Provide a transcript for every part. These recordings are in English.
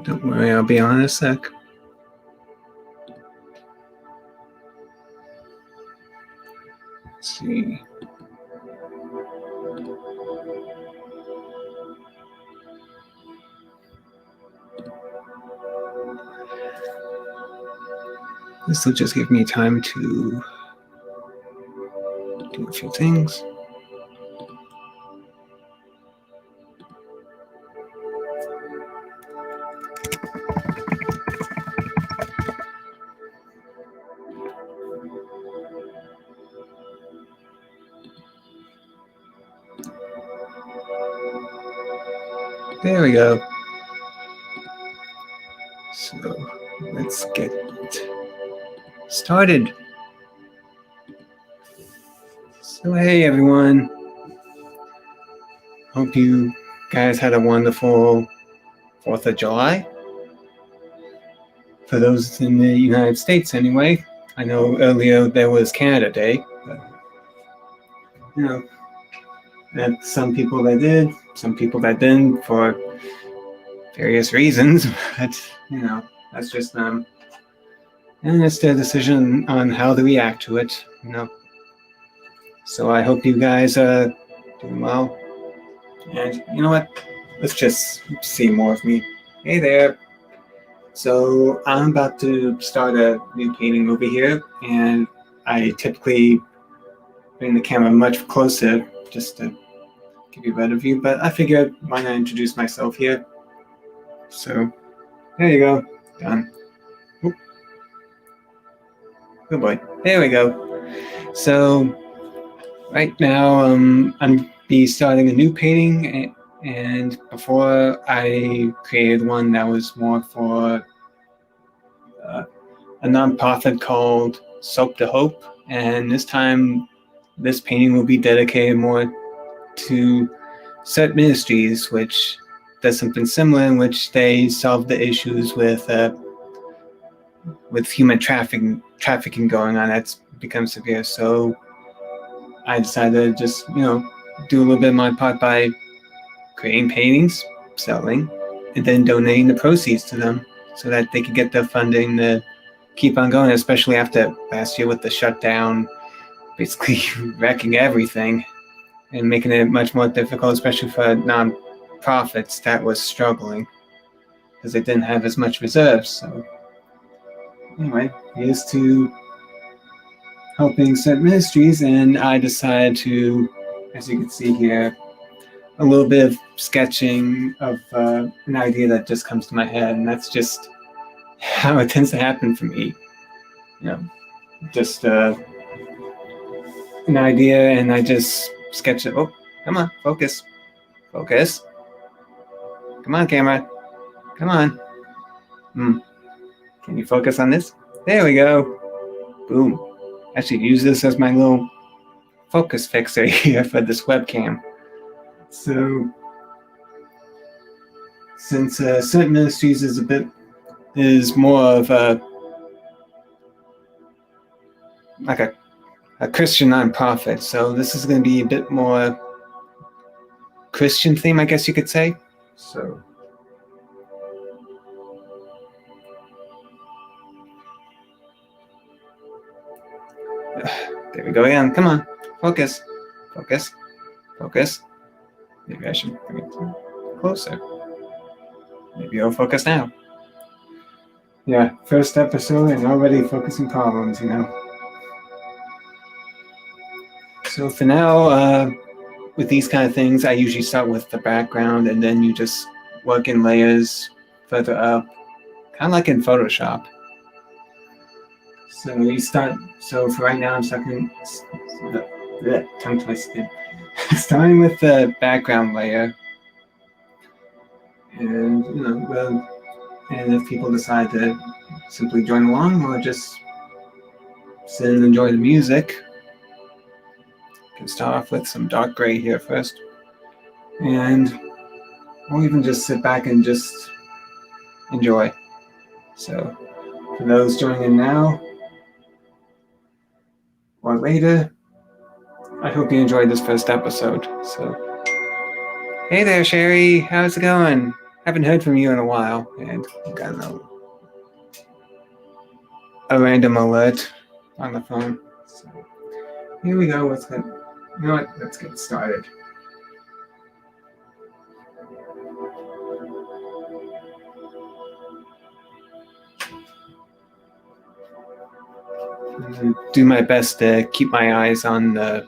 Don't worry, I'll be on in a sec. Let's see. This will just give me time to do a few things. There we go. So let's get started. So hey everyone. Hope you guys had a wonderful 4th of July. For those in the United States anyway. I know earlier there was Canada Day, but that some people that did, some people that didn't for various reasons, but that's just them. And it's their decision on how to react to it, So I hope you guys are doing well. And you know what? Let's just see more of me. Hey there. So I'm about to start a new painting over here, and I typically bring the camera much closer just to give you a better view, but I figured why not introduce myself here. So there you go. Done. Oop. Good boy. There we go. So right now I'm be starting a new painting, and before I created one that was more for a nonprofit called Soap to Hope, and this time this painting will be dedicated more to SERT Ministries, which does something similar, in which they solve the issues with human trafficking going on that's become severe. So I decided to just do a little bit of my part by creating paintings, selling, and then donating the proceeds to them so that they could get the funding to keep on going, especially after last year with the shutdown basically wrecking everything and making it much more difficult, especially for non-profits that was struggling because they didn't have as much reserves. So anyway, here's to helping SERT Ministries, and I decided to, as you can see here, a little bit of sketching of an idea that just comes to my head, and that's just how it tends to happen for me. Just an idea, and I just sketch it. Oh, come on, focus. Focus. Come on, camera. Come on. Can you focus on this? There we go. Boom. I should use this as my little focus fixer here for this webcam. So, since SERT Ministries is more of a Christian nonprofit, so this is going to be a bit more Christian theme, I guess you could say. So there we go again. Come on, focus, focus, focus. Maybe I should bring it closer. Maybe it'll focus now. Yeah, first episode and already focusing problems, So for now, with these kind of things, I usually start with the background, and then you just work in layers further up, kind of like in Photoshop. So you start. So for right now, I'm starting tongue twisted. Starting with the background layer, and and if people decide to simply join along or just sit and enjoy the music, you can start off with some dark gray here first, and or even just sit back and just enjoy. So for those joining in now or later, I hope you enjoyed this first episode. So hey there, Sherry, how's it going? haven't heard from you in a while, and got a random alert on the phone. So here we go. You know what? Let's get started. Do my best to keep my eyes on the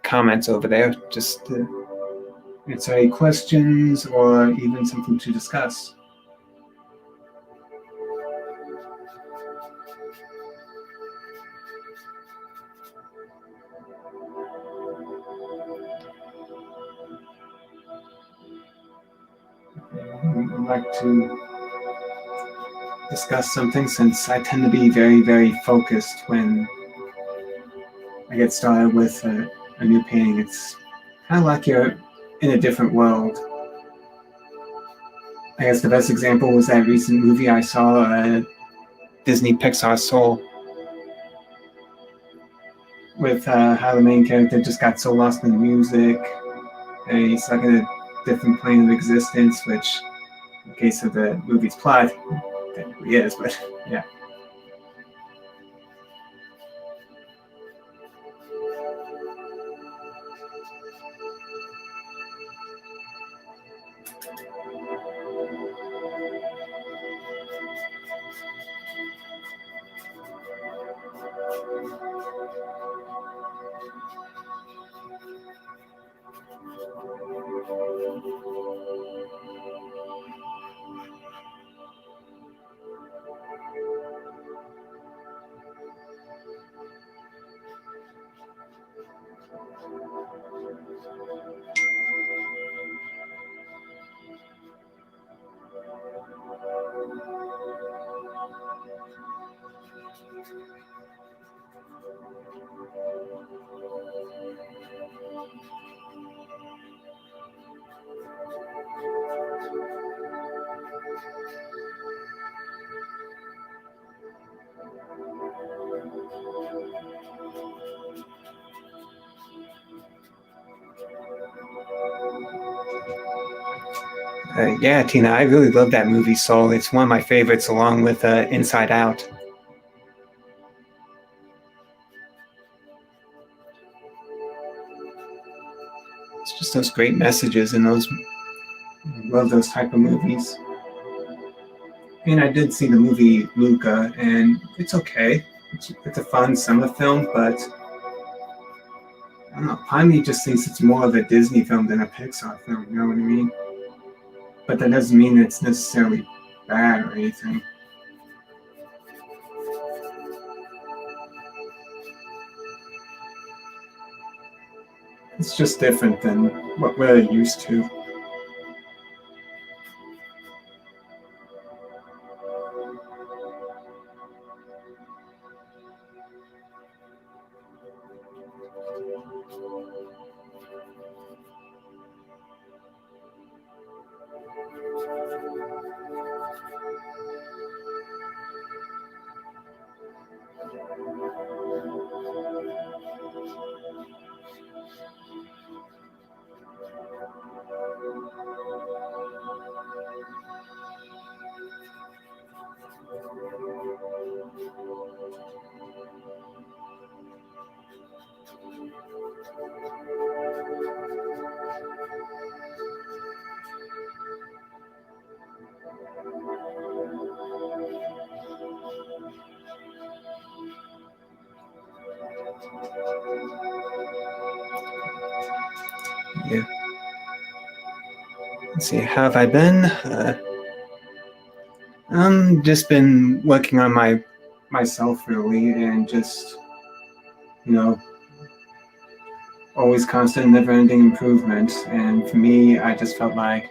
comments over there, just to answer any questions or even something to discuss. I'd like to discuss something, since I tend to be very, very focused when I get started with a new painting. It's kind of like you're in a different world. I guess the best example was that recent movie I saw, Disney Pixar Soul, with how the main character just got so lost in the music, and he's stuck in a different plane of existence, which, in case of the movie's plot, technically is, but yeah. Yeah, Tina, I really love that movie Soul. It's one of my favorites, along with Inside Out. It's just those great messages in those. I love those type of movies. And I did see the movie Luca, and it's okay. It's a fun summer film, but I don't know. Part of me just thinks it's more of a Disney film than a Pixar film. You know what I mean? But that doesn't mean it's necessarily bad or anything. It's just different than what we're used to. Yeah. Let's see, how have I been? Just been working on myself, really, and just, always constant, never-ending improvement. And for me, I just felt like,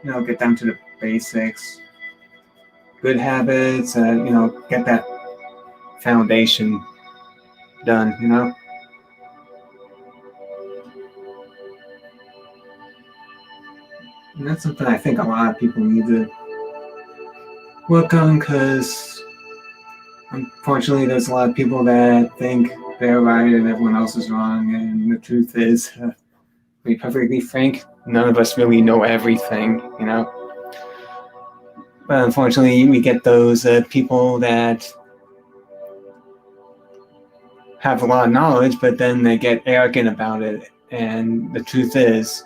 get down to the basics, good habits, get that foundation done, And that's something I think a lot of people need to work on, because unfortunately there's a lot of people that think they're right and everyone else is wrong. And the truth is, to be perfectly frank, none of us really know everything, But unfortunately, we get those people that have a lot of knowledge, but then they get arrogant about it. And the truth is,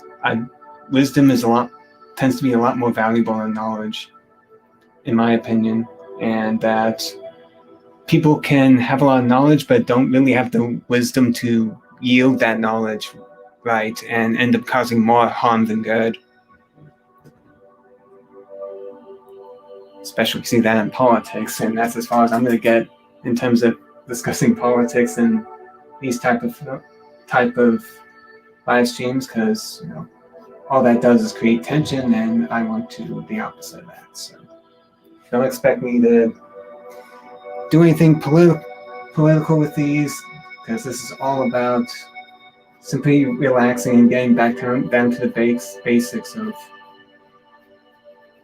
wisdom tends to be a lot more valuable than knowledge, in my opinion. And that people can have a lot of knowledge, but don't really have the wisdom to yield that knowledge right, and end up causing more harm than good. Especially see that in politics, and that's as far as I'm going to get in terms of discussing politics and these type of live streams, because all that does is create tension, and I want to do the opposite of that. So don't expect me to do anything political with these, because this is all about simply relaxing and getting back down to the basics of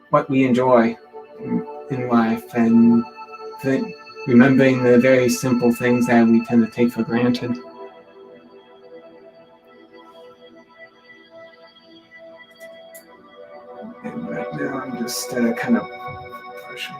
what we enjoy in life, and remembering the very simple things that we tend to take for granted. And right now I'm just kind of brushing.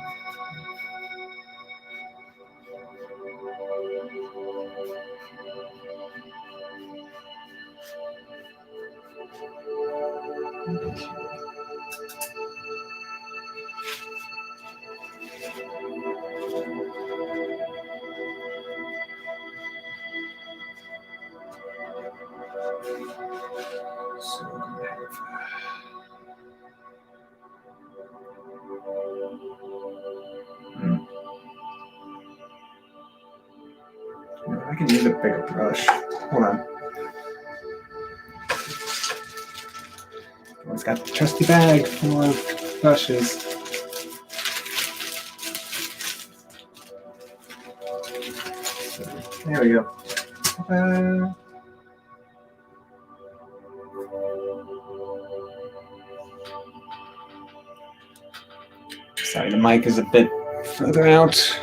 I can use a bigger brush. Hold on. It's got the trusty bag full of brushes. So, there we go. Sorry, the mic is a bit further out.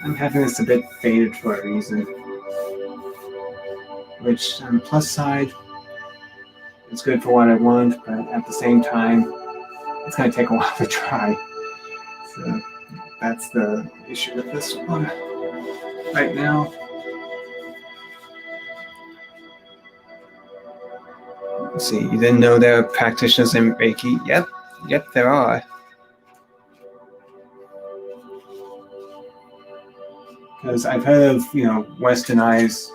I'm having this a bit faded for a reason, which on the plus side, it's good for what I want, but at the same time, it's going to take a while to dry. So that's the issue with this one right now. Let's see, you didn't know there are practitioners in Reiki? Yep, there are. Because I've heard of, westernized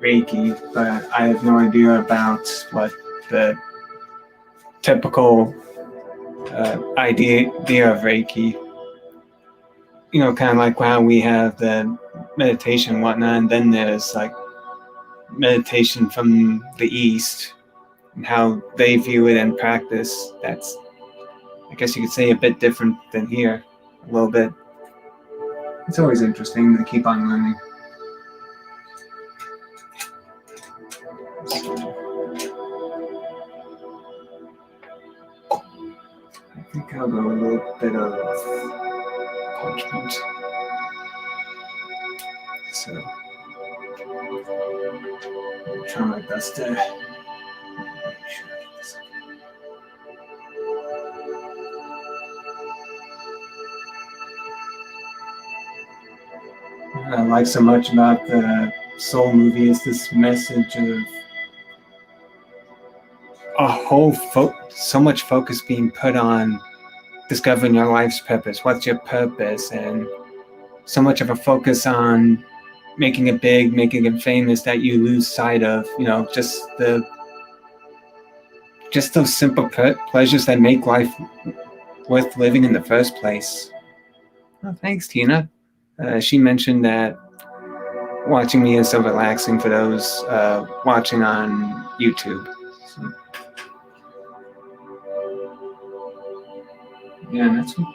Reiki, but I have no idea about what the typical idea of Reiki. Kind of like how we have the meditation and whatnot, and then there's like meditation from the East and how they view it and practice. That's, I guess you could say, a bit different than here, a little bit. It's always interesting to keep on learning. I think I'll go a little bit of parchment. So I'll try my best to make sure I get this. What I like so much about the Soul movie is this message of so much focus being put on discovering your life's purpose. What's your purpose? And so much of a focus on making it big, making it famous, that you lose sight of, just those simple pleasures that make life worth living in the first place. Oh, thanks, Tina. She mentioned that watching me is so relaxing for those watching on YouTube. So, yeah, and that's what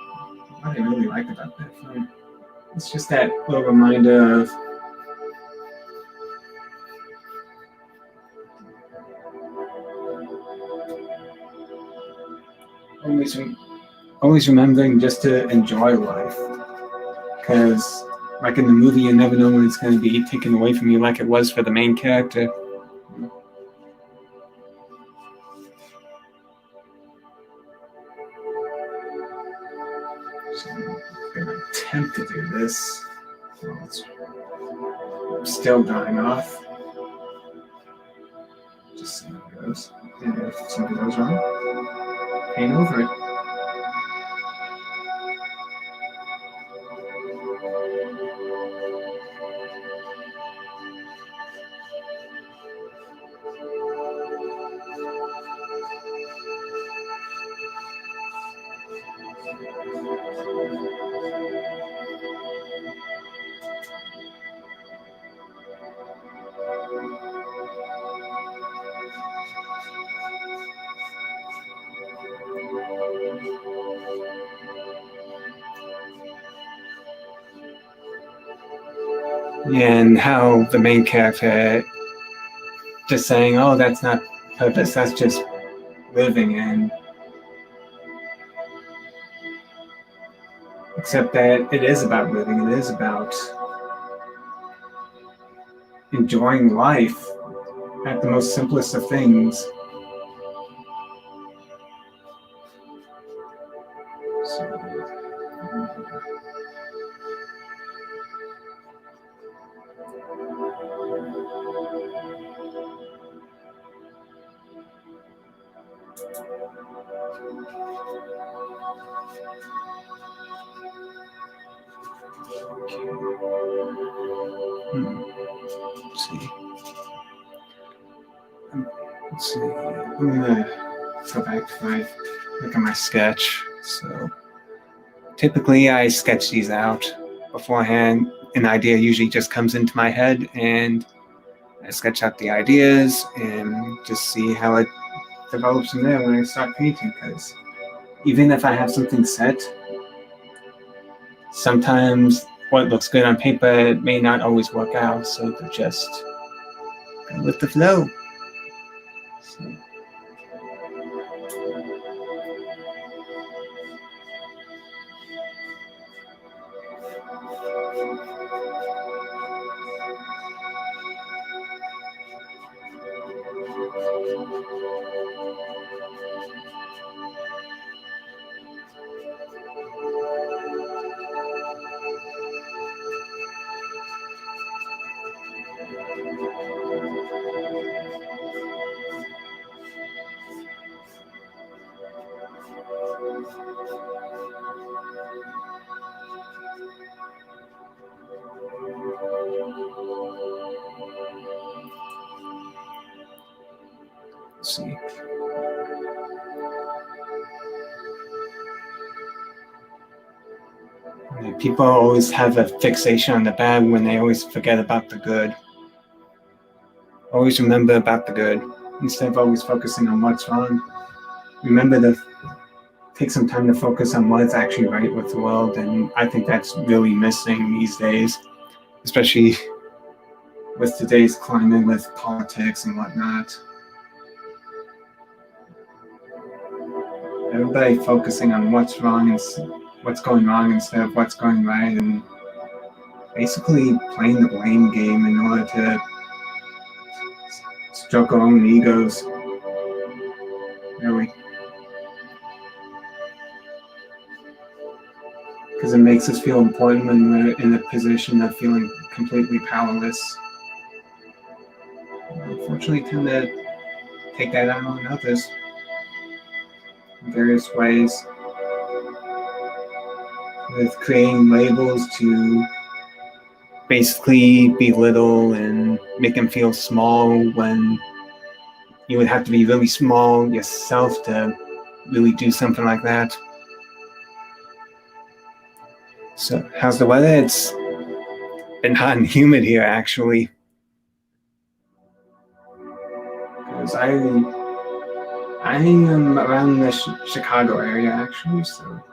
I really like about that film. It's just that little reminder of always remembering just to enjoy life. Because, like in the movie, you never know when it's going to be taken away from you, like it was for the main character. So I'm going to attempt to do this. Well, it's still dying off. Just see how it goes. And if something goes wrong, paint over it. And how the main character just saying, oh, that's not purpose, that's just living. And except that it is about living, it is about enjoying life at the most simplest of things. Let's see. I'm gonna go back to look at my sketch. So typically I sketch these out beforehand. An idea usually just comes into my head and I sketch out the ideas and just see how it develops from there when I start painting. Because even if I have something set, sometimes what looks good on paper may not always work out. So to just go with the flow. So. Let's see. People always have a fixation on the bad when they always forget about the good. Always remember about the good instead of always focusing on what's wrong. Remember to take some time to focus on what is actually right with the world, and I think that's really missing these days, especially with today's climate with politics and whatnot. Everybody focusing on what's wrong and what's going wrong instead of what's going right, and basically playing the blame game in order to stroke our own egos. Really. Because it makes us feel important when we're in a position of feeling completely powerless. Unfortunately, tend to take that out on others in various ways, with creating labels to basically belittle and make them feel small when you would have to be really small yourself to really do something like that. So how's the weather? It's been hot and humid here, actually. Because I am around the Chicago area, actually, so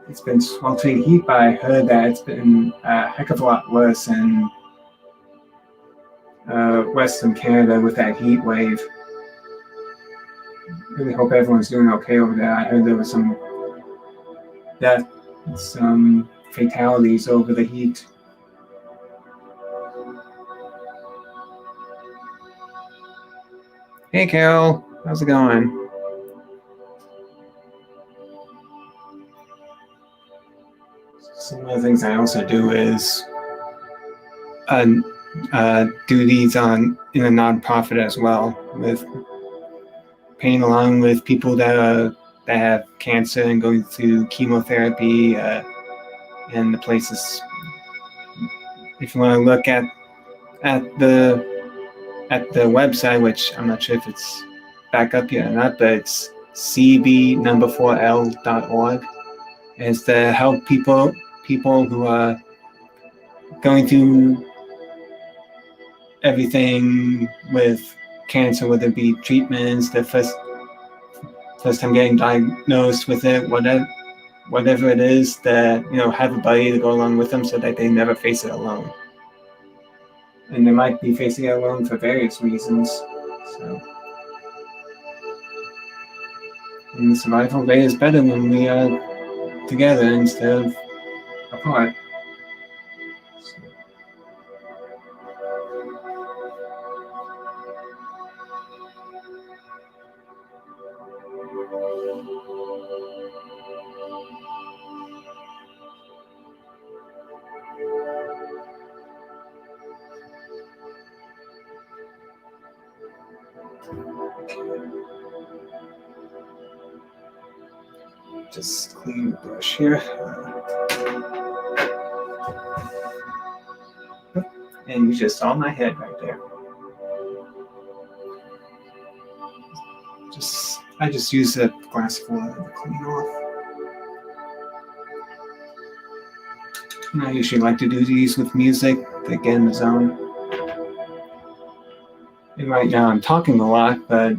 it's been sweltering heat, but I heard that it's been a heck of a lot worse in Western Canada with that heat wave. Really hope everyone's doing okay over there. I heard there was some death, some fatalities over the heat. Hey Carol, how's it going? Some of the things I also do is do these in a nonprofit as well, with paying along with people that have cancer and going through chemotherapy, and the places. If you want to look at the website, which I'm not sure if it's back up yet or not, but it's cb4l.org, is to help people who are going through everything with cancer, whether it be treatments, the first time getting diagnosed with it, whatever it is, that have a buddy to go along with them so that they never face it alone. And they might be facing it alone for various reasons. So, and the survival rate is better when we are together instead of apart. So. Just clean the brush here. And you just saw my head right there. I just use a glass of water to clean off. And I usually like to do these with music to get in the zone. And right now I'm talking a lot, but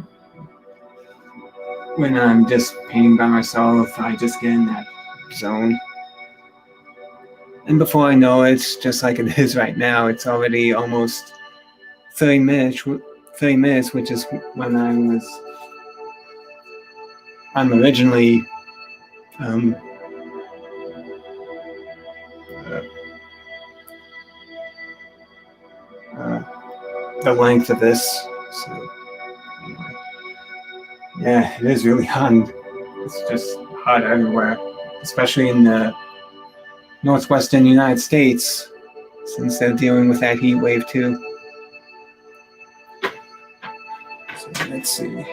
when I'm just painting by myself, I just get in that zone. And before I know it, just like it is right now, it's already almost 30 minutes, which is when I'm originally the length of this. So anyway, yeah, it is really hot. It's just hot everywhere, especially in the northwestern United States, since they're dealing with that heat wave too. So let's see.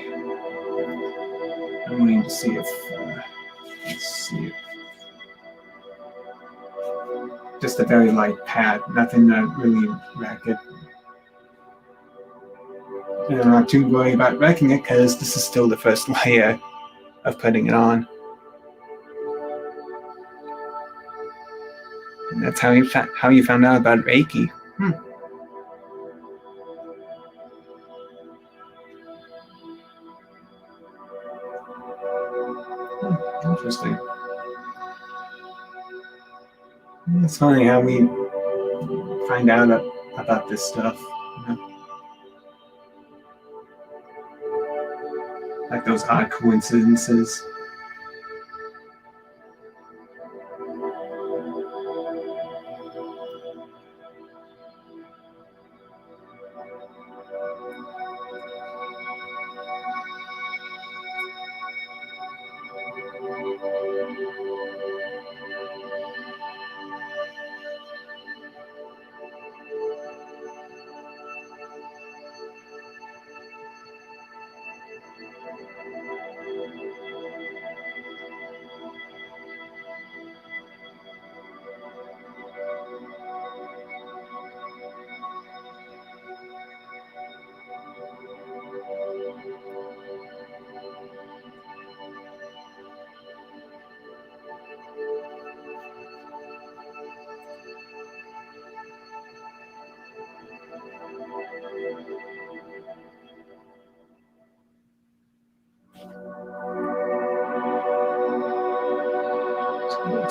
I'm waiting to see if just a very light pat, nothing that really wreck it. And I'm not too worried about wrecking it because this is still the first layer of putting it on. And that's how you found out about Reiki. Interesting. It's funny how we find out about this stuff. Like those odd coincidences.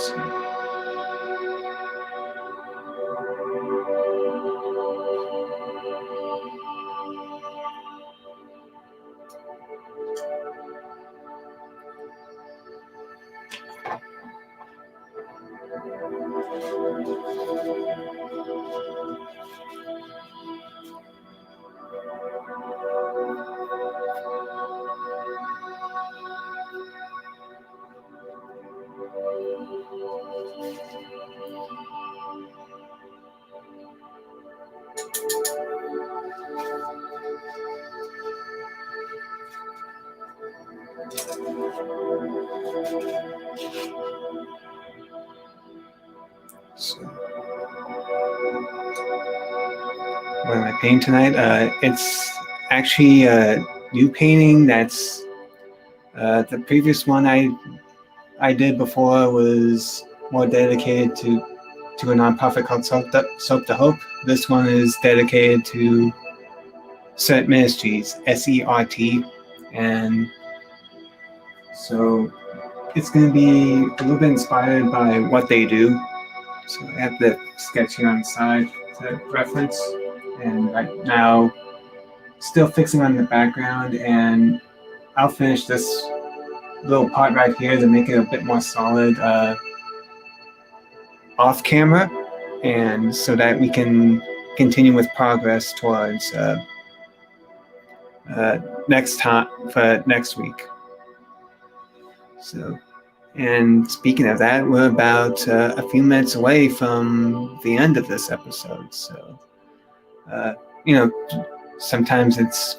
So, what am I painting tonight? It's actually a new painting that's the previous one I did before was more dedicated to a nonprofit called Soap to Hope. This one is dedicated to SERT Ministries, SERT, and so it's going to be a little bit inspired by what they do. So I have the sketch here on the side to reference, and right now still fixing on the background, and I'll finish this little part right here to make it a bit more solid off camera, and so that we can continue with progress towards next time for next week. So, and speaking of that, we're about a few minutes away from the end of this episode. So, sometimes it's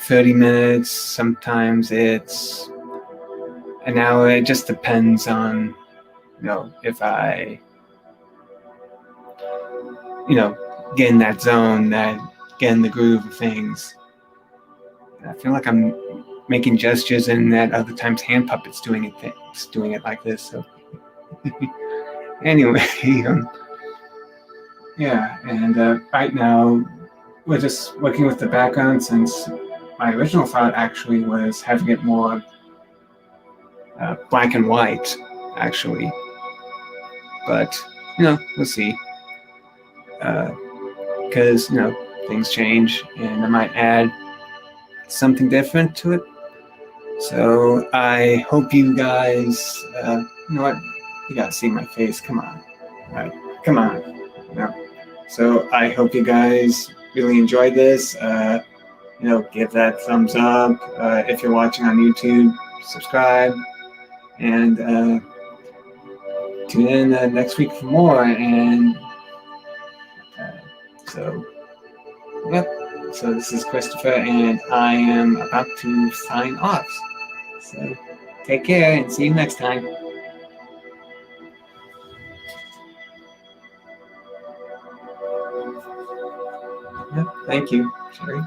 30 minutes, sometimes it's an hour. It just depends on, if I, get in that zone, get in the groove of things. I feel like I'm making gestures, and at other times hand puppets doing it like this. So anyway, yeah, and right now we're just working with the background, since my original thought actually was having it more black and white, actually. But we'll see, because things change, and I might add something different to it. So I hope you guys, you know what, you gotta see my face, come on, all right, come on, So I hope you guys really enjoyed this. Give that thumbs up. If you're watching on YouTube, subscribe, and tune in next week for more. And so, yep. So this is Christopher, and I am about to sign off. So take care, and see you next time. Yep, thank you, Sherry.